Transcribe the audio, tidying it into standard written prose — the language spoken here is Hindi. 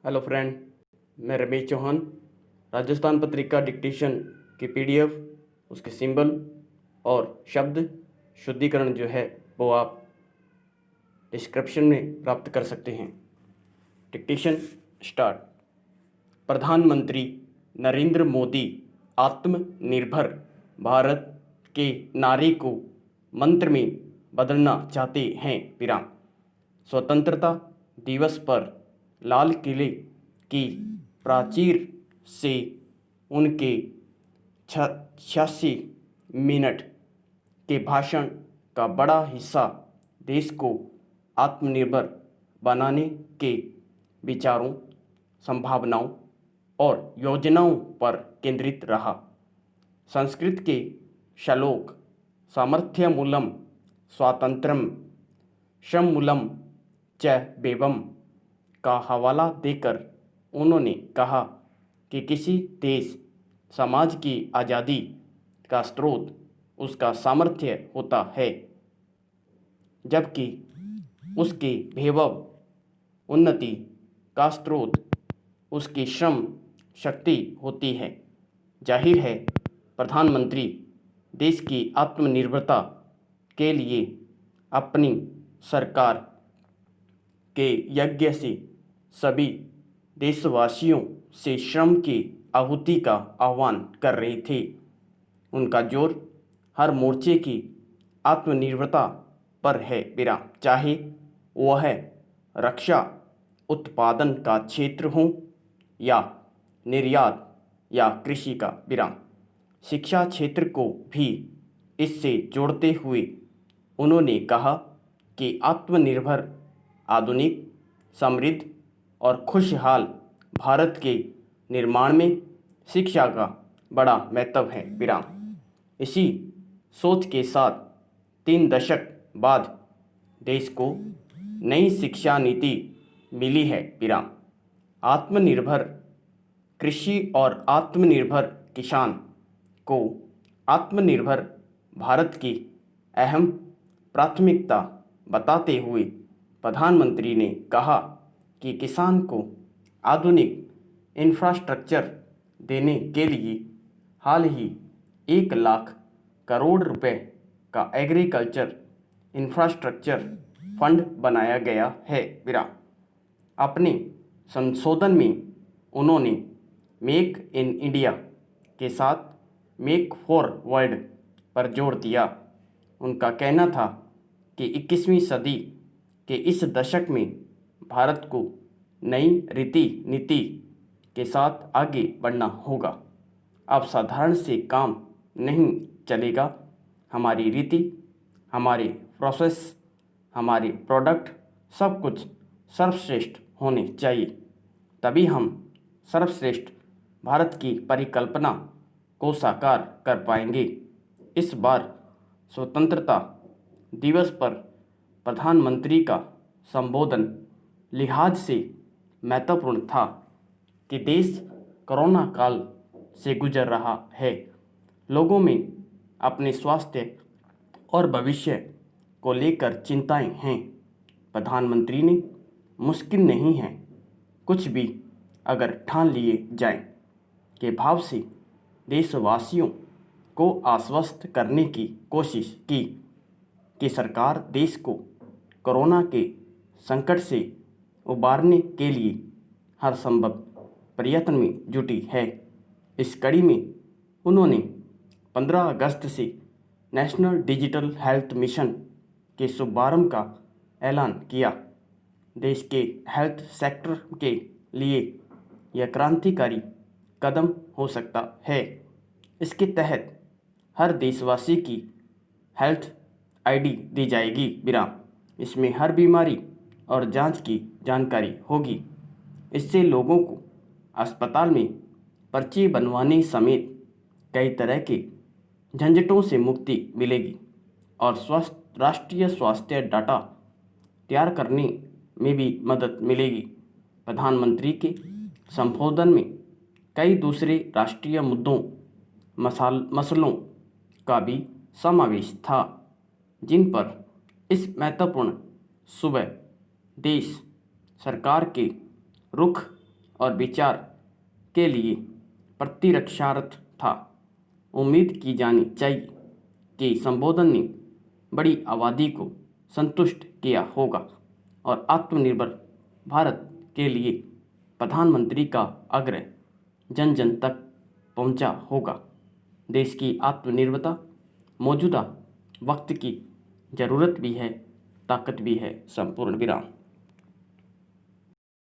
हेलो फ्रेंड, मैं रमेश चौहान। राजस्थान पत्रिका डिक्टेशन की पीडीएफ, उसके सिंबल और शब्द शुद्धिकरण जो है वो आप डिस्क्रिप्शन में प्राप्त कर सकते हैं। Dictation start. प्रधानमंत्री नरेंद्र मोदी आत्मनिर्भर भारत के नारे को मंत्र में बदलना चाहते हैं। विराम। स्वतंत्रता दिवस पर लाल किले की प्राचीर से उनके 86 मिनट के भाषण का बड़ा हिस्सा देश को आत्मनिर्भर बनाने के विचारों, संभावनाओं और योजनाओं पर केंद्रित रहा। संस्कृत के श्लोक सामर्थ्यमूलम स्वातंत्र्यम श्रममूलम च वेवम का हवाला देकर उन्होंने कहा कि किसी देश समाज की आज़ादी का स्रोत उसका सामर्थ्य होता है, जबकि उसके वैभव उन्नति का स्रोत उसकी श्रम शक्ति होती है। जाहिर है, प्रधानमंत्री देश की आत्मनिर्भरता के लिए अपनी सरकार के यज्ञ से सभी देशवासियों से श्रम की आहुति का आह्वान कर रहे थे। उनका जोर हर मोर्चे की आत्मनिर्भरता पर है। विराम। चाहे वह रक्षा उत्पादन का क्षेत्र हो या निर्यात या कृषि का। विराम। शिक्षा क्षेत्र को भी इससे जोड़ते हुए उन्होंने कहा कि आत्मनिर्भर, आधुनिक, समृद्ध और खुशहाल भारत के निर्माण में शिक्षा का बड़ा महत्व है। विराम। इसी सोच के साथ 3 दशक बाद देश को नई शिक्षा नीति मिली है। विराम। आत्मनिर्भर कृषि और आत्मनिर्भर किसान को आत्मनिर्भर भारत की अहम प्राथमिकता बताते हुए प्रधानमंत्री ने कहा कि किसान को आधुनिक इंफ्रास्ट्रक्चर देने के लिए हाल ही 1 लाख करोड़ रुपए का एग्रीकल्चर इंफ्रास्ट्रक्चर फंड बनाया गया है। विराम। अपने संशोधन में उन्होंने मेक इन इंडिया के साथ मेक फॉर वर्ल्ड पर जोर दिया। उनका कहना था कि 21वीं सदी के इस दशक में भारत को नई रीति नीति के साथ आगे बढ़ना होगा। अब साधारण से काम नहीं चलेगा। हमारी रीति, हमारे प्रोसेस, हमारे प्रोडक्ट सब कुछ सर्वश्रेष्ठ होने चाहिए। तभी हम सर्वश्रेष्ठ भारत की परिकल्पना को साकार कर पाएंगे। इस बार स्वतंत्रता दिवस पर प्रधानमंत्री का संबोधन लिहाज से महत्वपूर्ण था कि देश कोरोना काल से गुजर रहा है। लोगों में अपने स्वास्थ्य और भविष्य को लेकर चिंताएं हैं। प्रधानमंत्री ने मुश्किल नहीं है, कुछ भी अगर ठान लिए जाए के भाव से देशवासियों को आश्वस्त करने की कोशिश की कि सरकार देश को कोरोना के संकट से उबारने के लिए हर संभव प्रयत्न में जुटी है। इस कड़ी में उन्होंने 15 अगस्त से नेशनल डिजिटल हेल्थ मिशन के शुभारंभ का ऐलान किया। देश के हेल्थ सेक्टर के लिए यह क्रांतिकारी कदम हो सकता है। इसके तहत हर देशवासी की हेल्थ आईडी दी जाएगी। विराम। इसमें हर बीमारी और जांच की जानकारी होगी। इससे लोगों को अस्पताल में पर्ची बनवाने समेत कई तरह के झंझटों से मुक्ति मिलेगी और राष्ट्रीय स्वास्थ्य डाटा तैयार करने में भी मदद मिलेगी। प्रधानमंत्री के संबोधन में कई दूसरे राष्ट्रीय मुद्दों मसलों का भी समावेश था, जिन पर इस महत्वपूर्ण सुबह देश सरकार के रुख और विचार के लिए प्रतिरक्षारत था। उम्मीद की जानी चाहिए कि संबोधन ने बड़ी आबादी को संतुष्ट किया होगा और आत्मनिर्भर भारत के लिए प्रधानमंत्री का आग्रह जन जन तक पहुंचा होगा। देश की आत्मनिर्भरता मौजूदा वक्त की ज़रूरत भी है, ताकत भी है। संपूर्ण विराम।